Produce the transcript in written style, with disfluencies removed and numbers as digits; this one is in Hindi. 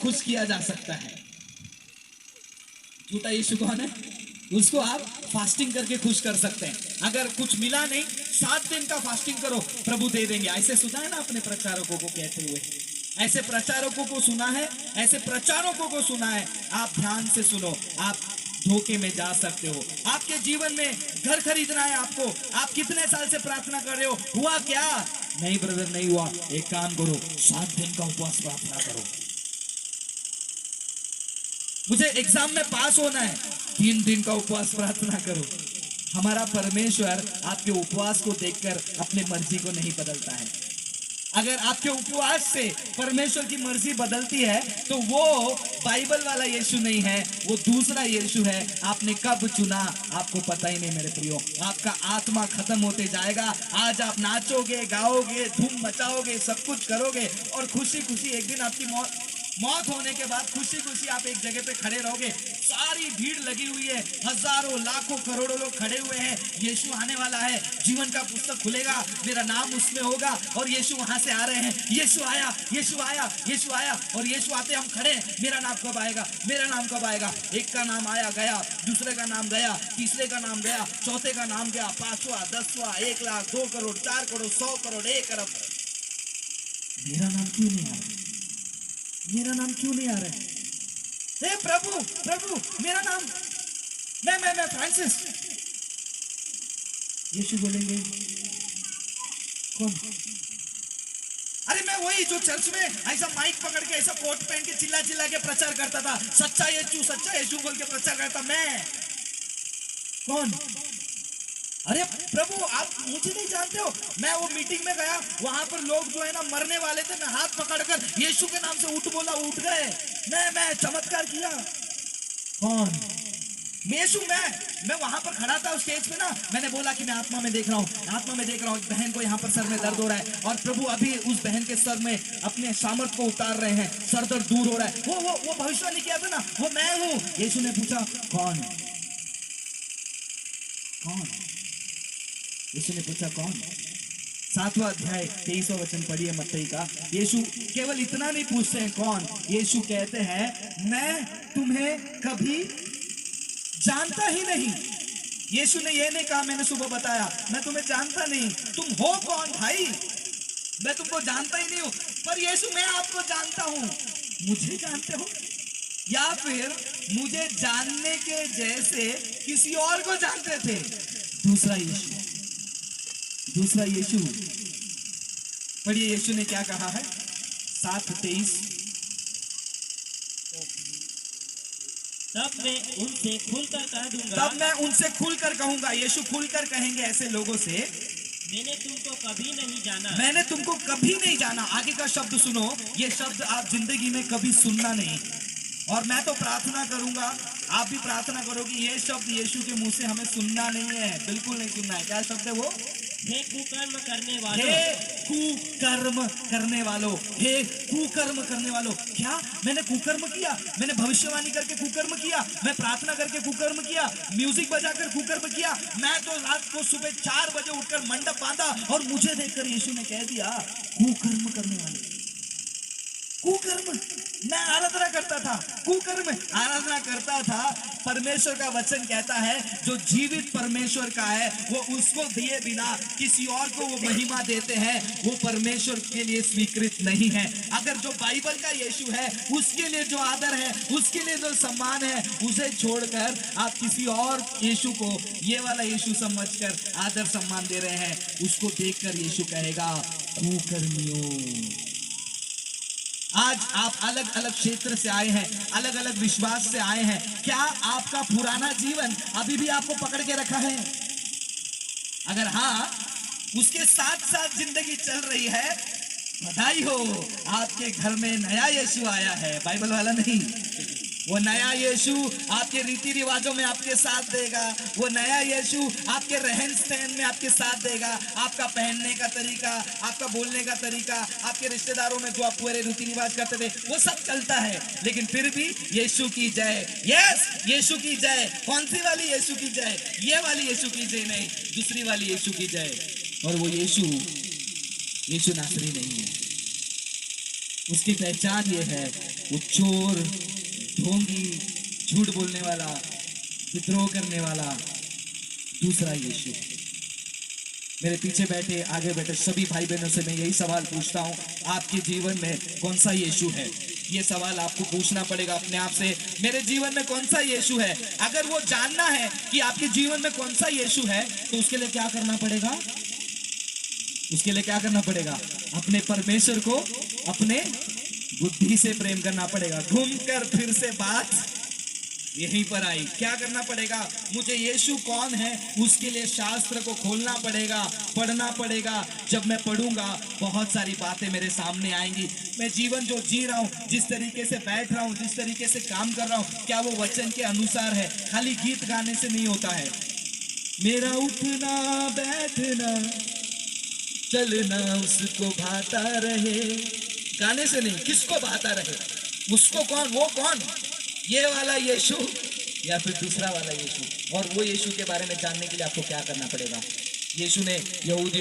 खुश किया जा सकता है। झूठा यीशु कौन है? उसको आप फास्टिंग करके खुश कर सकते हैं। अगर कुछ मिला नहीं, 7 दिन का फास्टिंग करो, प्रभु दे देंगे। ऐसे सुना है ना अपने प्रचारकों को कहते हुए, ऐसे प्रचारकों को सुना है, ऐसे प्रचारकों को सुना है। आप ध्यान से सुनो, आप धोखे में जा सकते हो। आपके जीवन में घर खरीदना है आपको, आप कितने साल से प्रार्थना कर रहे हो, हुआ क्या? नहीं ब्रदर, नहीं हुआ। एक काम करो, 7 दिन का उपवास प्रार्थना करो। मुझे एग्जाम में पास होना है, 3 दिन का उपवास प्रार्थना करो। हमारा परमेश्वर आपके उपवास को देखकर अपनी मर्जी को नहीं बदलता है। अगर आपके उपवास से परमेश्वर की मर्जी बदलती है तो वो बाइबल वाला यीशु नहीं है, वो दूसरा यीशु है। आपने कब चुना आपको पता ही नहीं मेरे प्रियो। आपका आत्मा खत्म होते जाएगा। आज आप नाचोगे, गाओगे, धूम मचाओगे, सब कुछ करोगे और खुशी खुशी एक दिन आपकी मौत होने के बाद खुशी खुशी आप एक जगह पे खड़े रहोगे। सारी भीड़ लगी हुई है, हजारों लाखों करोड़ों लोग खड़े हुए हैं। यीशु आने वाला है, जीवन का पुस्तक खुलेगा, मेरा नाम उसमें होगा और यीशु वहां से आ रहे हैं। यीशु आया, यीशु आया, यीशु आया और यीशु आते हम खड़े, मेरा नाम कब आएगा, मेरा नाम कब आएगा। एक का नाम आया गया, दूसरे का नाम गया, तीसरे का नाम गया, चौथे का नाम गया, 5वां, 10वां, 1 लाख, 2 करोड़, 4 करोड़, 100 करोड़, 1 अरब। मेरा नाम क्यों नहीं आ रहा? मेरा नाम क्यों नहीं आ रहा है? हे प्रभु, प्रभु मेरा नाम, मैं फ्रांसिस। यीशु बोलेंगे कौन? अरे मैं वही जो चर्च में ऐसा माइक पकड़ के ऐसा कोट पहन के चिल्ला चिल्ला के प्रचार करता था, सच्चा यीशु बोल के प्रचार करता। मैं कौन? अरे प्रभु आप मुझे नहीं जानते हो। मैं वो मीटिंग में गया, वहां पर लोग जो है ना मरने वाले थे, मैं हाथ पकड़कर यीशु के नाम से उठ बोला, उठ गए। मैं चमत्कार किया। कौन? यीशु। मैं वहां पर खड़ा था उस स्टेज पे ना, मैंने बोला कि मैं आत्मा में देख रहा हूँ, आत्मा में देख रहा हूँ बहन को यहाँ पर सर में दर्द हो रहा है और प्रभु अभी उस बहन के सर में अपने सामर्थ को उतार रहे हैं, सर दर्द दूर हो रहा है। वो भविष्यवाणी किया था ना, वो मैं हूँ। यीशु ने पूछा कौन? कौन? यीशु ने पूछा कौन? 7वां अध्याय 23वां वचन पढ़िए मत्ती का। यीशु केवल इतना नहीं पूछते हैं कौन, यीशु कहते हैं मैं तुम्हें कभी जानता ही नहीं। यीशु ने यह नहीं कहा, मैंने सुबह बताया मैं तुम्हें जानता नहीं, तुम हो कौन भाई? मैं तुमको जानता ही नहीं हूं। पर यीशु मैं आपको जानता हूं। मुझे जानते हो या फिर मुझे जानने के जैसे किसी और को जानते थे? दूसरा यीशु, दूसरा यीशु। पढ़िए यीशु ने क्या कहा है, 7:23। तब मैं उनसे खुलकर कह दूंगा, तब मैं उनसे खुलकर कहूंगा। यीशु खुलकर कहेंगे ऐसे लोगों से, मैंने तुमको कभी नहीं जाना। मैंने तुमको कभी नहीं जाना। आगे का शब्द सुनो, ये शब्द आप जिंदगी में कभी सुनना नहीं। और मैं तो प्रार्थना करूंगा, आप भी प्रार्थना करोगे, ये शब्द यीशु के मुंह से हमें सुनना नहीं है, बिल्कुल नहीं सुनना है। क्या शब्द है वो? हे कुकर्म करने वालों, हे कुकर्म करने वालों, हे कुकर्म करने वालों। क्या मैंने कुकर्म किया? मैंने भविष्यवाणी करके कुकर्म किया, मैं प्रार्थना करके कुकर्म किया, म्यूजिक बजाकर कुकर्म किया। मैं तो रात को सुबह 4 बजे उठकर मंडप बांधा और मुझे देखकर यीशु ने कह दिया कुकर्म करने वाले। कुकर्म मैं आराधना करता था, कुकर्म आराधना करता था। परमेश्वर का वचन कहता है जो जीवित परमेश्वर का है वो उसको दिए बिना किसी और को वो महिमा देते हैं, वो परमेश्वर के लिए स्वीकृत नहीं है। अगर जो बाइबल का यीशु है उसके लिए जो आदर है, उसके लिए जो सम्मान है, उसे छोड़कर आप किसी और यीशु को ये वाला यीशु समझकर आदर सम्मान दे रहे हैं, उसको देखकर यीशु कहेगा कुकर्मियों। आज आप अलग अलग क्षेत्र से आए हैं, अलग अलग विश्वास से आए हैं। क्या आपका पुराना जीवन अभी भी आपको पकड़ के रखा है? अगर हाँ, उसके साथ साथ जिंदगी चल रही है, बधाई हो, आपके घर में नया यीशु आया है, बाइबल वाला नहीं। वो नया यीशु आपके रीति रिवाजों में आपके साथ देगा, वो नया यीशु आपके रहन सहन में आपके साथ देगा। आपका पहनने का तरीका, आपका बोलने का तरीका, आपके रिश्तेदारों में जो आप पूरे रीति रिवाज करते थे वो सब चलता है, लेकिन फिर भी यीशु की जय। यस, यीशु की जय। कौन सी वाली यीशु की जय? ये वाली यीशु की जय नहीं, दूसरी वाली यीशु की जय। और वो यीशु नासरी नहीं है। उसकी पहचान ये है, वो चोर, ढोंगी, झूठ बोलने वाला, विद्रोह करने वाला दूसरा यीशु। मेरे पीछे बैठे, आगे बैठे सभी भाई बहनों से मैं यही सवाल पूछता हूँ, आपके जीवन में कौन सा यीशु है? ये सवाल आपको पूछना पड़ेगा अपने आप से, मेरे जीवन में कौन सा यीशु है? अगर वो जानना है कि आपके जीवन में कौन सा यीशु है, तो उसके लिए क्या करना पड़ेगा? उसके लिए क्या करना पड़ेगा? अपने परमेश्वर को अपने बुद्धि से प्रेम करना पड़ेगा। घूमकर फिर से बात यहीं पर आई। क्या करना पड़ेगा? मुझे यीशु कौन है उसके लिए शास्त्र को खोलना पड़ेगा, पढ़ना पड़ेगा। जब मैं पढ़ूंगा बहुत सारी बातें मेरे सामने आएंगी। मैं जीवन जो जी रहा हूँ, जिस तरीके से बैठ रहा हूँ, जिस तरीके से काम कर रहा हूँ, क्या वो वचन के अनुसार है? खाली गीत गाने से नहीं होता है। मेरा उठना बैठना चलना उसको भाता रहे, गाने से नहीं, किसको भाता रहे? उसको कौन? वो कौन? ये वाला यीशु या फिर दूसरा वाला यीशु? और वो यीशु के बारे में जानने के लिए आपको क्या करना पड़ेगा? यीशु ने यहूदियों